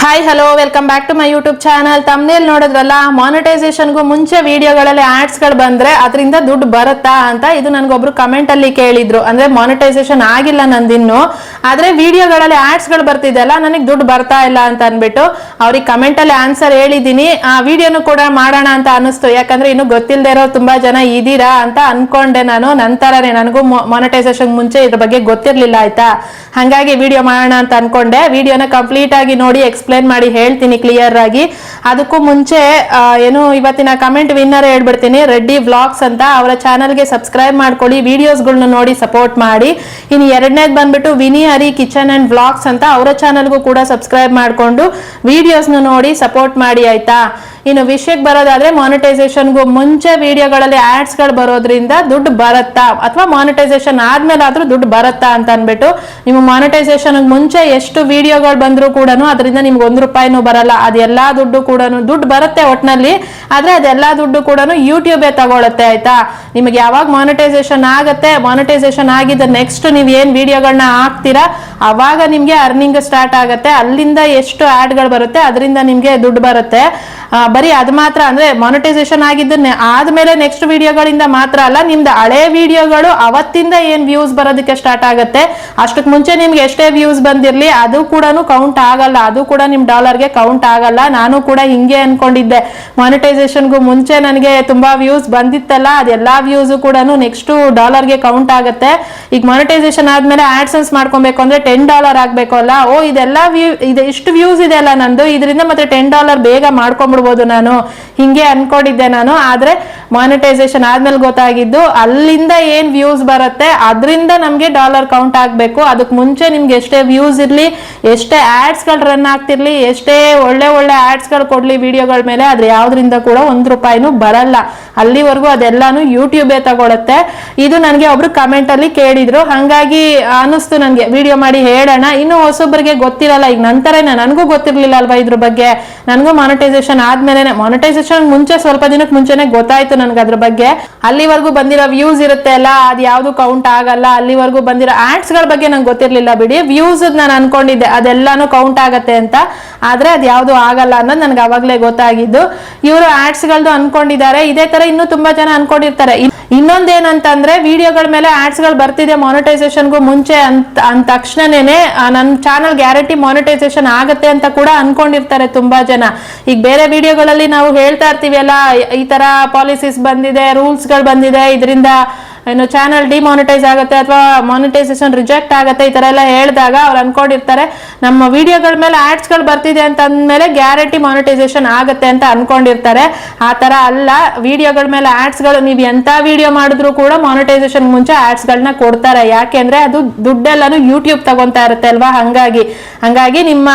Hi hello welcome back to my YouTube channel. Thumbnail ನೋಡಿದ್ರಲ್ಲ, ಮಾನಿಟೈಸೇಷನ್ಗೂ ಮುಂಚೆ ವಿಡಿಯೋಗಳಲ್ಲಿ ಆಡ್ಸ್ಗಳು ಬಂದ್ರೆ ಅದರಿಂದ ದುಡ್ಡು ಬರುತ್ತಾ ಅಂತ ಇದು ನನ್ಗೊಬ್ರು ಕಮೆಂಟ್ ಅಲ್ಲಿ ಕೇಳಿದ್ರು. ಅಂದ್ರೆ ಮಾನಿಟೈಸೇಷನ್ ಆಗಿಲ್ಲ ನಂದಿನ್ನು, ಆದ್ರೆ ವಿಡಿಯೋಗಳಲ್ಲಿ ಆಡ್ಸ್ಗಳು ಬರ್ತಿದೆಯಲ್ಲ, ನನಗೆ ದುಡ್ಡು ಬರ್ತಾ ಇಲ್ಲ ಅಂತ ಅನ್ಬಿಟ್ಟು ಅವ್ರಿಗೆ ಕಮೆಂಟ್ ಅಲ್ಲಿ ಆನ್ಸರ್ ಹೇಳಿದೀನಿ. ಆ ವಿಡಿಯೋನು ಕೂಡ ಮಾಡೋಣ ಅಂತ ಅನಿಸ್ತು, ಯಾಕಂದ್ರೆ ಇನ್ನು ಗೊತ್ತಿಲ್ಲದೆ ಇರೋ ತುಂಬಾ ಜನ ಇದೀರಾ ಅಂತ ಅನ್ಕೊಂಡೆ ನಾನು. ನಂತರನೇ ನನಗೂ ಮಾನಿಟೈಸೇಷನ್ ಮುಂಚೆ ಇದ್ರ ಬಗ್ಗೆ ಗೊತ್ತಿರ್ಲಿಲ್ಲ, ಆಯ್ತಾ. ಹಾಗಾಗಿ ವಿಡಿಯೋ ಮಾಡೋಣ ಅಂತ ಅನ್ಕೊಂಡೆ. ವಿಡಿಯೋನ ಕಂಪ್ಲೀಟ್ ಆಗಿ ನೋಡಿ ಎಕ್ಸ್ಪ್ಲೇನ್ ಮಾಡಿ ಹೇಳ್ತೀನಿ ಕ್ಲಿಯರ್ ಆಗಿ. ಅದಕ್ಕೂ ಮುಂಚೆ ಏನು ಇವತ್ತಿನ ಕಮೆಂಟ್ ವಿನ್ನರ್ ಹೇಳ್ಬಿಡ್ತೀನಿ, ರೆಡ್ಡಿ ವ್ಲಾಗ್ಸ್ ಅಂತ. ಅವರ ಚಾನಲ್ಗೆ ಸಬ್ಸ್ಕ್ರೈಬ್ ಮಾಡ್ಕೊಳ್ಳಿ, ವಿಡಿಯೋಸ್ಗಳನ್ನ ನೋಡಿ ಸಪೋರ್ಟ್ ಮಾಡಿ. ಇನ್ನು ಎರಡನೇದು ಬಂದ್ಬಿಟ್ಟು ವಿನಿ ಹರಿ ಕಿಚನ್ ಅಂಡ್ ವ್ಲಾಗ್ಸ್ ಅಂತ, ಅವರ ಚಾನಲ್ಗೂ ಕೂಡ ಸಬ್ಸ್ಕ್ರೈಬ್ ಮಾಡ್ಕೊಂಡು ವಿಡಿಯೋಸ್ನ ನೋಡಿ ಸಪೋರ್ಟ್ ಮಾಡಿ, ಆಯ್ತಾ. ಇನ್ನು ವಿಷಯಕ್ಕೆ ಬರೋದಾದ್ರೆ, ಮಾನಿಟೈಸೇಷನ್ಗೂ ಮುಂಚೆ ವಿಡಿಯೋಗಳಲ್ಲಿ ಆಡ್ಸ್ಗಳು ಬರೋದ್ರಿಂದ ದುಡ್ಡು ಬರುತ್ತಾ, ಅಥವಾ ಮಾನಿಟೈಸೇಷನ್ ಆದ್ಮೇಲಾದ್ರೂ ದುಡ್ಡು ಬರುತ್ತಾ ಅಂತ ಅನ್ಬಿಟ್ಟು. ನಿಮ್ಮ ಮಾನಿಟೈಸೇಷನ್ ಮುಂಚೆ ಎಷ್ಟು ವಿಡಿಯೋಗಳು ಬಂದ್ರು ಕೂಡ ಅದರಿಂದ ನಿಮ್ಗೆ ₹1 ಬರಲ್ಲ. ಅದೆಲ್ಲಾ ದುಡ್ಡು ಕೂಡ ದುಡ್ಡು ಬರುತ್ತೆ ಒಟ್ನಲ್ಲಿ, ಆದ್ರೆ ಅದೆಲ್ಲಾ ದುಡ್ಡು ಕೂಡ ಯೂಟ್ಯೂಬೇ ತಗೊಳುತ್ತೆ, ಆಯ್ತಾ. ನಿಮಗೆ ಯಾವಾಗ ಮಾನಿಟೈಸೇಷನ್ ಆಗತ್ತೆ, ಮಾನಿಟೈಸೇಷನ್ ಆಗಿದ್ದ ನೆಕ್ಸ್ಟ್ ನೀವ್ ಏನ್ ವಿಡಿಯೋಗಳನ್ನ ಹಾಕ್ತೀರಾ ಅವಾಗ ನಿಮ್ಗೆ ಅರ್ನಿಂಗ್ ಸ್ಟಾರ್ಟ್ ಆಗತ್ತೆ. ಅಲ್ಲಿಂದ ಎಷ್ಟು ಆಡ್ಗಳು ಬರುತ್ತೆ ಅದರಿಂದ ನಿಮ್ಗೆ ದುಡ್ಡು ಬರುತ್ತೆ. ಬರೀ ಅದು ಮಾತ್ರ ಅಂದ್ರೆ ಮಾನಿಟೈಸೇಷನ್ ಆಗಿದ್ದನ್ನೇ ಆದ್ಮೇಲೆ ನೆಕ್ಸ್ಟ್ ವಿಡಿಯೋಗಳಿಂದ ಮಾತ್ರ ಅಲ್ಲ, ನಿಮ್ದು ಹಳೆ ವಿಡಿಯೋಗಳು ಅವತ್ತಿಂದ ಏನ್ ವ್ಯೂಸ್ ಬರೋದಕ್ಕೆ ಸ್ಟಾರ್ಟ್ ಆಗುತ್ತೆ, ಅಷ್ಟಕ್ಕೆ ಮುಂಚೆ ನಿಮ್ಗೆ ಎಷ್ಟೇ ವ್ಯೂಸ್ ಬಂದಿರ್ಲಿ ಅದು ಕೂಡ ಕೌಂಟ್ ಆಗಲ್ಲ, ಅದು ಕೂಡ ನಿಮ್ ಡಾಲರ್ಗೆ ಕೌಂಟ್ ಆಗಲ್ಲ. ನಾನು ಕೂಡ ಹಿಂಗೆ ಅನ್ಕೊಂಡಿದ್ದೆ, ಮಾನಿಟೈಸೇಷನ್ಗೂ ಮುಂಚೆ ನನಗೆ ತುಂಬಾ ವ್ಯೂಸ್ ಬಂದಿತ್ತಲ್ಲ, ಅದೆಲ್ಲಾ ವ್ಯೂಸ್ ಕೂಡ ನೆಕ್ಸ್ಟ್ ಡಾಲರ್ಗೆ ಕೌಂಟ್ ಆಗುತ್ತೆ. ಈಗ ಮಾನಿಟೈಸೇಷನ್ ಆದ್ಮೇಲೆ ಆಡ್ಸೆನ್ಸ್ ಮಾಡ್ಕೊಬೇಕು ಅಂದ್ರೆ $10 ಆಗ್ಬೇಕು ಅಲ್ಲ. ಇದೆಲ್ಲ ಇಷ್ಟು ವ್ಯೂಸ್ ಇದೆ ಅಲ್ಲ ನಂದು, ಇದರಿಂದ ಮತ್ತೆ $10 ಬೇಗ ಮಾಡ್ಕೊಂಡ್ಬಿಡ್ಬೋದು ನಾನು, ಹಿಂಗೆ ಅನ್ಕೊಂಡಿದ್ದೆ ನಾನು. ಆದ್ರೆ ಮಾನಿಟೈಸೇಷನ್ ಆದ್ಮೇಲೆ ಗೊತ್ತಾಗಿದ್ದು, ಅಲ್ಲಿಂದ ಏನ್ ವ್ಯೂಸ್ ಬರುತ್ತೆ ಅದರಿಂದ ನಮ್ಗೆ ಡಾಲರ್ ಕೌಂಟ್ ಆಗ್ಬೇಕು. ಅದಕ್ಕೆ ಮುಂಚೆ ನಿಮ್ಗೆ ಎಷ್ಟೇ ವ್ಯೂಸ್ ಇರ್ಲಿ, ಎಷ್ಟೇ ಆಡ್ಸ್ ಗಳು ರನ್ ಆಗ್ತಿರ್ಲಿ, ಎಷ್ಟೇ ಒಳ್ಳೆ ಒಳ್ಳೆ ಆಡ್ಸ್ ಗಳು ಕೊಡ್ಲಿ ವಿಡಿಯೋಗಳ ಮೇಲೆ, ಅದ್ರ ಯಾವ್ದ್ರಿಂದ ಕೂಡ ₹1 ಬರಲ್ಲ. ಅಲ್ಲಿವರೆಗೂ ಅದೆಲ್ಲಾನು ಯೂಟ್ಯೂಬೇ ತಗೊಳುತ್ತೆ. ಇದು ನನ್ಗೆ ಒಬ್ರು ಕಮೆಂಟ್ ಅಲ್ಲಿ ಕೇಳಿದ್ರು, ಹಂಗಾಗಿ ಅನಿಸ್ತು ನನ್ಗೆ ವಿಡಿಯೋ ಮಾಡಿ ಹೇಳೋಣ. ಇನ್ನು ಹೊಸೊಬ್ಬರಿಗೆ ಗೊತ್ತಿರಲ್ಲ, ಈಗ ನಂತರನೇ ನನಗೂ ಗೊತ್ತಿರ್ಲಿಲ್ಲ ಅಲ್ವಾ ಇದ್ರ ಬಗ್ಗೆ. ನನಗೂ ಮಾನಿಟೈಸೇಷನ್ ಆದ್ಮೇಲೆ, ಮಾನಿಟೈಸೇಷನ್ ಮುಂಚೆ ಸ್ವಲ್ಪ ದಿನಕ್ಕೆ ಮುಂಚೆನೆ ಗೊತ್ತಾಯ್ತು ನನ್ಗೆ ಅದ್ರ ಬಗ್ಗೆ. ಅಲ್ಲಿವರೆಗೂ ಬಂದಿರೋ ವ್ಯೂಸ್ ಇರುತ್ತೆ ಅಲ್ಲ, ಅದು ಯಾವ್ದು ಕೌಂಟ್ ಆಗಲ್ಲ. ಅಲ್ಲಿವರೆಗೂ ಬಂದಿರೋ ಆಡ್ಸ್ ಗಳ ಬಗ್ಗೆ ನಂಗೆ ಗೊತ್ತಿರ್ಲಿಲ್ಲ ಬಿಡಿ. ವ್ಯೂಸ್ ನಾನು ಅನ್ಕೊಂಡಿದ್ದೆ ಅದೆಲ್ಲಾನು ಕೌಂಟ್ ಆಗತ್ತೆ ಅಂತ, ಆದ್ರೆ ಅದು ಯಾವ್ದು ಆಗಲ್ಲ ಅನ್ನೋದು ನನ್ಗೆ ಅವಾಗ್ಲೇ ಗೊತ್ತಾಗಿದ್ದು. ಇವರು ಆಡ್ಸ್ ಗಳದ್ದು ಅನ್ಕೊಂಡಿದ್ದಾರೆ, ಇದೇ ತರ ಇನ್ನೂ ತುಂಬಾ ಜನ ಅನ್ಕೊಂಡಿರ್ತಾರೆ. ಇನ್ನೊಂದೇನಂತಂದ್ರೆ, ವಿಡಿಯೋಗಳ ಮೇಲೆ ಆಡ್ಸ್ ಗಳು ಬರ್ತಿದೆ ಮಾನಿಟೈಸೇಷನ್ಗೂ ಮುಂಚೆ ಅಂದ ತಕ್ಷಣನೇ ನನ್ನ ಚಾನಲ್ ಗ್ಯಾರಂಟಿ ಮಾನಿಟೈಸೇಷನ್ ಆಗತ್ತೆ ಅಂತ ಕೂಡ ಅನ್ಕೊಂಡಿರ್ತಾರೆ ತುಂಬಾ ಜನ. ಈಗ ಬೇರೆ ವಿಡಿಯೋಗಳಲ್ಲಿ ನಾವು ಹೇಳ್ತಾ ಇರ್ತೀವಿ ಅಲ್ಲ, ಈ ತರ ಪಾಲಿಸೀಸ್ ಬಂದಿದೆ, ರೂಲ್ಸ್ ಗಳು ಬಂದಿದೆ, ಇದರಿಂದ ಏನು ಚಾನಲ್ ಡಿಮಾನಿಟೈಸ್ ಆಗುತ್ತೆ ಅಥವಾ ಮಾನಿಟೈಸೇಷನ್ ರಿಜೆಕ್ಟ್ ಆಗುತ್ತೆ, ಈ ತರ ಎಲ್ಲ ಹೇಳಿದಾಗ ಅವ್ರು ಅನ್ಕೊಂಡಿರ್ತಾರೆ ನಮ್ಮ ವಿಡಿಯೋಗಳ ಮೇಲೆ ಆಡ್ಸ್ ಗಳು ಬರ್ತಿದೆ ಅಂತ ಅಂದ್ಮೇಲೆ ಗ್ಯಾರಂಟಿ ಮಾನಿಟೈಸೇಷನ್ ಆಗುತ್ತೆ ಅಂತ ಅನ್ಕೊಂಡಿರ್ತಾರೆ. ಆ ತರ ಅಲ್ಲ, ವಿಡಿಯೋಗಳ ಮೇಲೆ ಆಡ್ಸ್ ಗಳು ನೀವು ಎಂತ ವಿಡಿಯೋ ಮಾಡಿದ್ರು ಕೂಡ ಮಾನಿಟೈಸೇಷನ್ ಮುಂಚೆ ಆಡ್ಸ್ ಗಳನ್ನ ಕೊಡ್ತಾರೆ. ಯಾಕೆಂದ್ರೆ ಅದು ದುಡ್ಡೆಲ್ಲಾನು ಯೂಟ್ಯೂಬ್ ತಗೊಂತಾ ಇರುತ್ತೆ ಅಲ್ವಾ. ಹಂಗಾಗಿ ನಿಮ್ಮ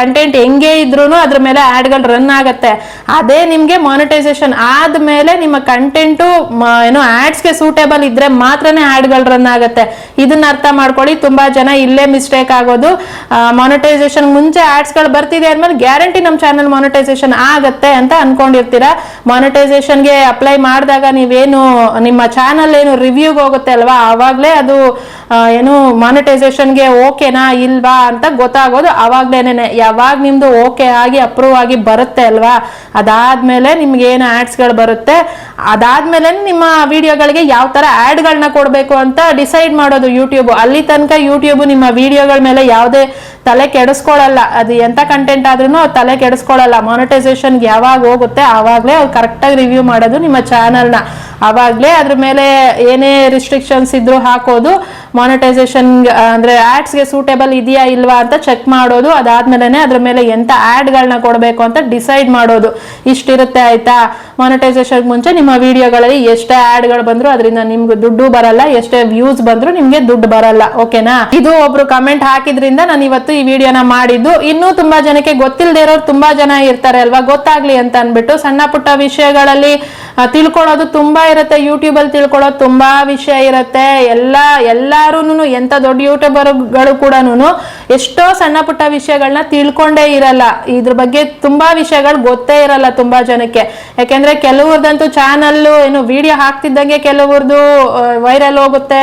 ಕಂಟೆಂಟ್ ಹೆಂಗೆ ಇದ್ರು ಅದ್ರ ಮೇಲೆ ಆಡ್ ಗಳು ರನ್ ಆಗುತ್ತೆ. ಅದೇ ನಿಮ್ಗೆ ಮಾನಿಟೈಸೇಷನ್ ಆದ್ಮೇಲೆ ನಿಮ್ಮ ಕಂಟೆಂಟು ಏನು ಆಡ್ಸ್ ಗೆ ಸೂಟೇಬಲ್ ಇದ್ರೆ ಮಾತ್ರನೇ ಆಡ್ ಗಳು ರನ್ ಆಗುತ್ತೆ. ಇದನ್ನ ಅರ್ಥ ಮಾಡ್ಕೊಳ್ಳಿ. ತುಂಬಾ ಜನ ಇಲ್ಲೇ ಮಿಸ್ಟೇಕ್ ಆಗೋದು, ಮಾನಿಟೈಸೇಷನ್ ಮುಂಚೆ ಆಡ್ಸ್ ಗಳು ಬರ್ತಿದೆ ಅಂದ್ಮೇಲೆ ಗ್ಯಾರಂಟಿ ನಮ್ ಚಾನಲ್ ಮಾನಿಟೈಸೇಷನ್ ಆಗತ್ತೆ ಅಂತ ಅನ್ಕೊಂಡಿರ್ತೀರಾ. ಮಾನಿಟೈಸೇಷನ್ ಗೆ ಅಪ್ಲೈ ಮಾಡಿದಾಗ ನೀವೇನು ನಿಮ್ಮ ಚಾನಲ್ ಏನು ರಿವ್ಯೂಗೆ ಹೋಗುತ್ತೆ ಅಲ್ವಾ, ಆವಾಗ್ಲೇ ಅದು ಏನು ಮಾನಿಟೈಸೇಷನ್ ಗೆ ಓಕೆನಾ ಇಲ್ವಾ ಅಂತ ಗೊತ್ತಾಗೋದು ಅವಾಗ್ಲೇನೆ. ಯಾವಾಗ ನಿಮ್ದು ಓಕೆ ಆಗಿ ಅಪ್ರೂವ್ ಆಗಿ ಬರುತ್ತೆ ಅಲ್ವಾ, ಅದಾದ್ಮೇಲೆ ನಿಮ್ಗೆ ಏನು ಆಡ್ಸ್ ಗಳು ಬರುತ್ತೆ, ಅದಾದ್ಮೇಲೆ ನಿಮ್ಮ ವಿಡಿಯೋಗಳಿಗೆ ಯಾವ ತರ ಆಡ್ ಗಳನ್ನ ಕೊಡ್ಬೇಕು ಅಂತ ಡಿಸೈಡ್ ಮಾಡೋದು ಯೂಟ್ಯೂಬ್. ಅಲ್ಲಿ ತನಕ ಯೂಟ್ಯೂಬ್ ನಿಮ್ಮ ವಿಡಿಯೋಗಳ ಮೇಲೆ ಯಾವುದೇ ತಲೆ ಕೆಡಿಸ್ಕೊಳ್ಳಲ್ಲ. ಅದು ಎಂತ ಕಂಟೆಂಟ್ ಆದ್ರೂ ತಲೆ ಕೆಡಿಸ್ಕೊಳ್ಳಲ್ಲ. ಮಾನಿಟೈಸೇಷನ್ ಯಾವಾಗ ಹೋಗುತ್ತೆ ಆವಾಗ್ಲೇ ಅವ್ರು ಕರೆಕ್ಟ್ ಆಗಿ ರಿವ್ಯೂ ಮಾಡೋದು ನಿಮ್ಮ ಚಾನಲ್ನ. ಅವಾಗ್ಲೇ ಅದ್ರ ಮೇಲೆ ಏನೇ ರಿಸ್ಟ್ರಿಕ್ಷನ್ಸ್ ಇದ್ರು ಹಾಕೋದು, ಮಾನಿಟೈಸೇಷನ್ ಅಂದ್ರೆ ಆಡ್ಸ್ ಗೆ ಸೂಟೇಬಲ್ ಇದೆಯಾ ಇಲ್ವಾ ಅಂತ ಚೆಕ್ ಮಾಡೋದು. ಅದಾದ್ಮೇಲೆ ಅದ್ರ ಮೇಲೆ ಎಂತ ಆಡ್ ಗಳನ್ನ ಕೊಡ್ಬೇಕು ಅಂತ ಡಿಸೈಡ್ ಮಾಡೋದು. ಇಷ್ಟಿರುತ್ತೆ, ಆಯ್ತಾ. ಮಾನಿಟೈಸೇಷನ್ ಮುಂಚೆ ನಿಮ್ಮ ವಿಡಿಯೋಗಳಲ್ಲಿ ಎಷ್ಟೇ ಆಡ್ ಗಳು ಬಂದ್ರು ಅದರಿಂದ ನಿಮ್ಗೆ ದುಡ್ಡು ಬರಲ್ಲ, ಎಷ್ಟೇ ವ್ಯೂಸ್ ಬಂದ್ರು ನಿಮ್ಗೆ ದುಡ್ಡು ಬರಲ್ಲ. ಓಕೆನಾ. ಇದು ಒಬ್ರು ಕಮೆಂಟ್ ಹಾಕಿದ್ರಿಂದ ನಾನು ಇವತ್ತು ಈ ವಿಡಿಯೋನ ಮಾಡಿದ್ದು. ಇನ್ನೂ ತುಂಬಾ ಜನಕ್ಕೆ ಗೊತ್ತಿಲ್ಲದೆ ಇರೋರು ತುಂಬಾ ಜನ ಇರ್ತಾರೆ ಅಲ್ವಾ, ಗೊತ್ತಾಗ್ಲಿ ಅಂತ ಅನ್ಬಿಟ್ಟು ಸಣ್ಣ ಪುಟ್ಟ ವಿಷಯಗಳಲ್ಲಿ ತಿಳ್ಕೊಳ್ಳೋದು ತುಂಬಾ ಇರುತ್ತೆ. ಯೂಟ್ಯೂಬ್ ಅಲ್ಲಿ ತಿಳ್ಕೊಳ್ಳೋದು ತುಂಬಾ ವಿಷಯ ಇರುತ್ತೆ. ಎಲ್ಲಾರು ಎಂತ ದೊಡ್ಡ ಯೂಟ್ಯೂಬರ್ಗಳು ಕೂಡ ಎಷ್ಟೋ ಸಣ್ಣ ಪುಟ್ಟ ವಿಷಯಗಳನ್ನ ತಿಳ್ಕೊಂಡೇ ಇರಲ್ಲ. ಇದ್ರ ಬಗ್ಗೆ ತುಂಬಾ ವಿಷಯಗಳು ಗೊತ್ತೇ ಇರಲ್ಲ ತುಂಬಾ ಜನಕ್ಕೆ. ಯಾಕೆಂದ್ರೆ ಕೆಲವ್ರದಂತೂ ಚಾನಲ್ ಏನು ವಿಡಿಯೋ ಹಾಕ್ತಿದ್ದಂಗೆ ಕೆಲವ್ರದ್ದು ವೈರಲ್ ಹೋಗುತ್ತೆ,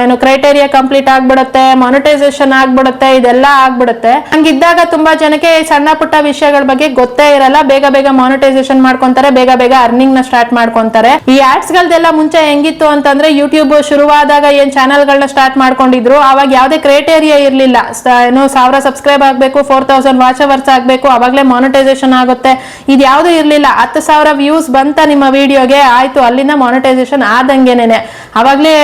ಏನು ಕ್ರೈಟೇರಿಯಾ ಕಂಪ್ಲೀಟ್ ಆಗ್ಬಿಡುತ್ತೆ, ಮಾನಿಟೈಸೇಷನ್ ಆಗ್ಬಿಡುತ್ತೆ. ಇದೆಲ್ಲ ಆಗ್ಬಿಡುತ್ತೆ. ಹಂಗಿದ್ದಾಗ ತುಂಬಾ ಜನಕ್ಕೆ ಸಣ್ಣ ಪುಟ್ಟ ವಿಷಯಗಳ ಬಗ್ಗೆ ಗೊತ್ತೇ ಇರಲ್ಲ, ಬೇಗ ಬೇಗ ಮಾನಿಟೈಸೇಷನ್ ಮಾಡ್ಕೊಂತಾರೆ, ಬೇಗ ಬೇಗ ಅರ್ನಿಂಗ್ ನ ಸ್ಟಾರ್ಟ್ ಮಾಡ್ಕೊಂತಾರೆ. ಈ ಆಡ್ಸ್ ಗಳದೆಲ್ಲ ಮುಂಚೆ ಹೆಂಗಿತ್ತು ಅಂತಂದ್ರೆ ಯೂಟ್ಯೂಬ್ ಶುರುವಾದಾಗ ಏನ್ ಚಾನಲ್ ಗಳನ್ನ ಸ್ಟಾರ್ಟ್ ಮಾಡ್ಕೊಂಡಿದ್ರು ಅವಾಗ ಯಾವ್ದೇ ಕ್ರೈಟೇರಿಯಾ ಇರ್ಲಿಲ್ಲ. ಏನು 1000 ಸಬ್ಸ್ಕ್ರೈಬ್ ಆಗ್ಬೇಕು, 4000 ವಾಚ್ ಅವರ್ಸ್ ಆಗ್ಬೇಕು, ಅವಾಗ್ಲೇ ಮಾನಿಟೈಸೇಷನ್ ಆಗುತ್ತೆ, ಇದು ಯಾವ್ದು ಇರ್ಲಿಲ್ಲ. 10,000 ವ್ಯೂಸ್ ಬಂತ ನಿಮ್ಮ ವಿಡಿಯೋಗೆ, ಆಯ್ತು ಅಲ್ಲಿಂದ ಮಾನಿಟೈಸೇಷನ್ ಆದಂಗೆನೇನೆ. ಅವಾಗ್ಲೇ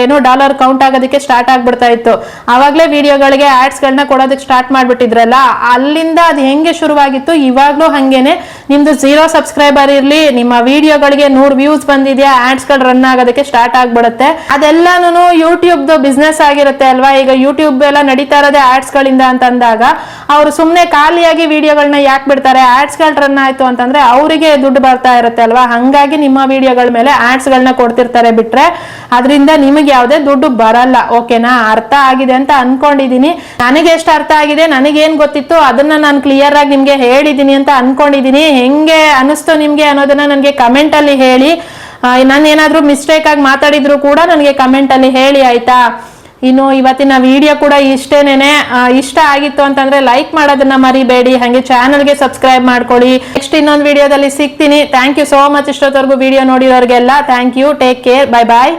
ಏನೋ ಡಾಲರ್ ಕೌಂಟ್ ಆಗೋದಕ್ಕೆ ಸ್ಟಾರ್ಟ್ ಆಗ್ಬಿಡ್ತಾ ಇತ್ತು. ಅವಾಗ್ಲೇ ವಿಡಿಯೋಗಳಿಗೆ ಆಡ್ಸ್ ಗಳನ್ನ ಕೊಡೋದಕ್ಕೆ ಸ್ಟಾರ್ಟ್ ಮಾಡ್ಬಿಟ್ಟಿದ್ರಲ್ಲ, ಅಲ್ಲಿಂದ ಅದು ಹೆಂಗೆ ಶುರುವಾಗಿತ್ತು ಇವಾಗ್ಲೂ ಹಂಗೇನೆ. ನಿಮ್ದು 0 ಸಬ್ಸ್ಕ್ರೈಬರ್ ಇರ್ಲಿ, ನಿಮ್ಮ ವಿಡಿಯೋಗಳಿಗೆ 100 ವ್ಯೂಸ್ ಬಂದಿದ್ಯಾ, ಆಡ್ಸ್ ಗಳು ರನ್ ಆಗೋದಕ್ಕೆ ಸ್ಟಾರ್ಟ್ ಆಗ್ಬಿಡುತ್ತೆ. ಅದೆಲ್ಲಾನು ಯೂಟ್ಯೂಬ್ ಬಿಸ್ನೆಸ್ ಆಗಿರುತ್ತೆ ಅಲ್ವಾ. ಈಗ ಯೂಟ್ಯೂಬ್ ಎಲ್ಲ ನಡೀತಾ ಇರೋದೇ ಆಡ್ಸ್ ಗಳಿಂದ ಅಂತ ಅಂದಾಗ ಅವ್ರು ಸುಮ್ನೆ ಖಾಲಿಯಾಗಿ ವಿಡಿಯೋಗಳನ್ನ ಯಾಕೆ ಬಿಡ್ತಾರೆ? ಆಡ್ಸ್ ಗಳು ರನ್ ಆಯ್ತು ಅಂತಂದ್ರೆ ಅವರಿಗೆ ದುಡ್ಡು ಬರ್ತಾ ಇರುತ್ತೆ ಅಲ್ವಾ. ಹಂಗಾಗಿ ನಿಮ್ಮ ವಿಡಿಯೋಗಳ ಮೇಲೆ ಆಡ್ಸ್ ಗಳನ್ನ ಕೊಡ್ತಿರ್ತಾರೆ ಬಿಟ್ರೆ ಅದರಿಂದ ನಿಮಗೆ ಯಾವುದೇ ದುಡ್ಡು ಬರಲ್ಲ. ಓಕೆನಾ? ಅರ್ಥ ಆಗಿದೆ ಅಂತ ಅನ್ಕೊಂಡಿದೀನಿ. ನನಗೆ ಎಷ್ಟು ಅರ್ಥ ಆಗಿದೆ, ನನಗೇನ್ ಗೊತ್ತಿತ್ತು ಅದನ್ನ ನಾನು ಕ್ಲಿಯರ್ ಆಗಿ ನಿಮ್ಗೆ ಹೇಳಿದೀನಿ ಅಂತ ಅನ್ಕೊಂಡಿದೀನಿ. ಹೆಂಗೆ ಅನಿಸ್ತು ನಿಮ್ಗೆ ಅನ್ನೋದನ್ನ ನನಗೆ ಕಮೆಂಟ್ ಅಲ್ಲಿ ಹೇಳಿ. ನಾನು ಏನಾದ್ರೂ ಮಿಸ್ಟೇಕ್ ಆಗಿ ಮಾತಾಡಿದ್ರು ಕೂಡ ನನಗೆ ಕಮೆಂಟ್ ಅಲ್ಲಿ ಹೇಳಿ, ಆಯ್ತಾ? ಇನ್ನು ಇವತ್ತಿನ ವಿಡಿಯೋ ಕೂಡ ಇಷ್ಟೇನೇನೆ. ಇಷ್ಟ ಆಗಿತ್ತು ಅಂತಂದ್ರೆ ಲೈಕ್ ಮಾಡೋದನ್ನ ಮರಿಬೇಡಿ, ಹಾಗೆ ಚಾನಲ್ಗೆ ಸಬ್ಸ್ಕ್ರೈಬ್ ಮಾಡ್ಕೊಳ್ಳಿ. ನೆಕ್ಸ್ಟ್ ಇನ್ನೊಂದು ವಿಡಿಯೋದಲ್ಲಿ ಸಿಗ್ತೀನಿ. ಥ್ಯಾಂಕ್ ಯು ಸೋ ಮಚ್ ಇಷ್ಟೊತ್ತವರೆಗೂ ವಿಡಿಯೋ ನೋಡಿರೋರಿಗೆಲ್ಲ thank you. Take care. Bye bye.